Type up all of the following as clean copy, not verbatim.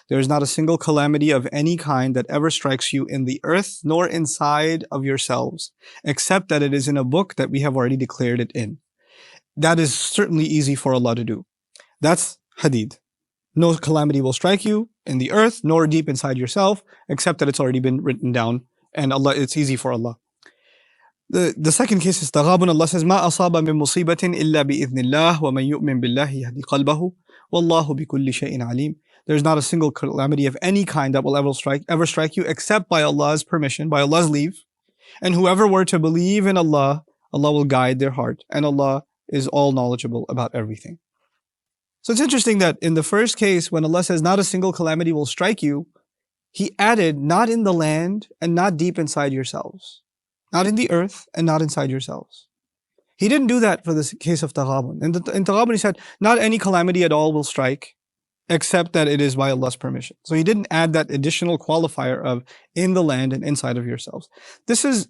There is not a single calamity of any kind that ever strikes you in the earth nor inside of yourselves, except that it is in a book that we have already declared it in. That is certainly easy for Allah to do. That's hadith. No calamity will strike you in the earth nor deep inside yourself, except that it's already been written down, and Allah, it's easy for Allah. The second case is taghabun. Allah says, "Ma asaba min musibatin illa bi'idhnillah, wa man yu'min billahi yahdi qalbahu, wallahu bikulli shay'in alim." There's not a single calamity of any kind that will ever strike you except by Allah's permission, by Allah's leave. And whoever were to believe in Allah, Allah will guide their heart, and Allah is all knowledgeable about everything. So it's interesting that in the first case, when Allah says not a single calamity will strike you, He added not in the land and not deep inside yourselves. Not in the earth and not inside yourselves. He didn't do that for the case of taghabun. In taghabun He said, not any calamity at all will strike, except that it is by Allah's permission. So He didn't add that additional qualifier of in the land and inside of yourselves. This is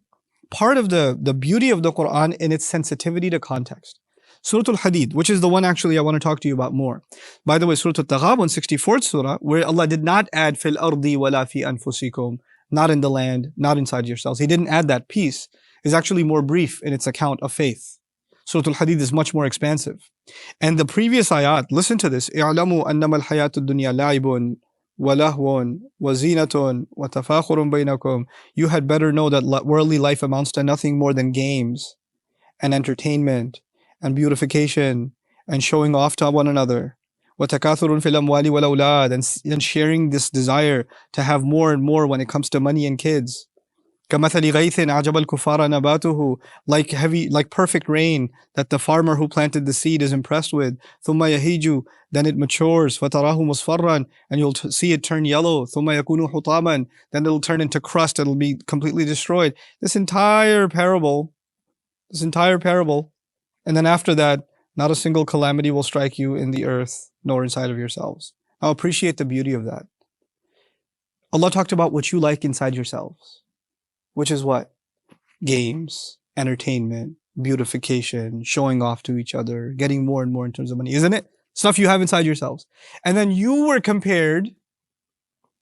part of the beauty of the Quran in its sensitivity to context. Surah Al-Hadid, which is the one actually I want to talk to you about more. By the way, Surah Al-Taghabun, 64th surah, where Allah did not add fil ardi wala fi anfusikum, not in the land, not inside yourselves. He didn't add that piece. Is actually more brief in its account of faith. Surah Al-Hadid is much more expansive. And the previous ayat, listen to this. اعلموا أنما الحياة الدنيا لعب ولهو وزينة وتفاخر بينكم. You had better know that worldly life amounts to nothing more than games and entertainment and beautification and showing off to one another. وَتَكَاثُرٌ فِي الْأَمْوَالِ وَالْأَوْلَادِ, and sharing this desire to have more and more when it comes to money and kids. كَمَثَلِ غَيْثٍ أَعْجَبَ الْكُفَّارَ نَبَاتُهُ, like perfect rain that the farmer who planted the seed is impressed with. ثُمَّ يَهِيجُ, then it matures. فَتَرَاهُ مُصْفَرًّا, and you'll see it turn yellow. ثُمَّ يَكُونُ حُطَامًا, then it'll turn into crust, it'll be completely destroyed. This entire parable, and then after that, not a single calamity will strike you in the earth nor inside of yourselves. Now appreciate the beauty of that. Allah talked about what you like inside yourselves, which is what? Games, entertainment, beautification, showing off to each other, getting more and more in terms of money, isn't it? Stuff you have inside yourselves. And then you were compared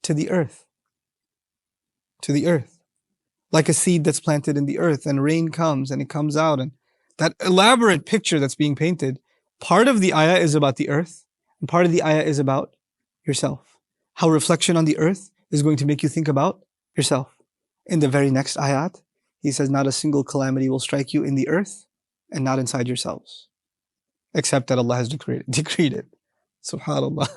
to the earth. To the earth. Like a seed that's planted in the earth, and rain comes and it comes out, and that elaborate picture that's being painted, part of the ayah is about the earth, and part of the ayah is about yourself. How reflection on the earth is going to make you think about yourself. In the very next ayat, He says, not a single calamity will strike you in the earth and not inside yourselves, except that Allah has decreed it. SubhanAllah.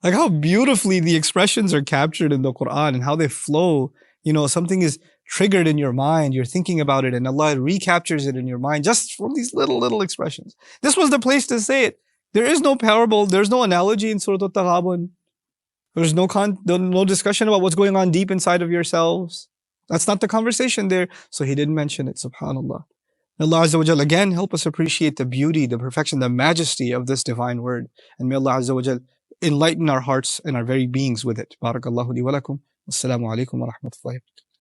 Like how beautifully the expressions are captured in the Quran and how they flow. You know, something is triggered in your mind, you're thinking about it, and Allah recaptures it in your mind just from these little expressions. This was the place to say it. There is no parable, there's no analogy in Surah Al-Taghabun. There's no discussion about what's going on deep inside of yourselves. That's not the conversation there. So He didn't mention it, subhanAllah. Allah Azza wa Jal again help us appreciate the beauty, the perfection, the majesty of this divine word. And may Allah Azza wa Jal enlighten our hearts and our very beings with it. Barakallahu li wa lakum. Wassalamu alaikum wa rahmatullahi wa barakatuh.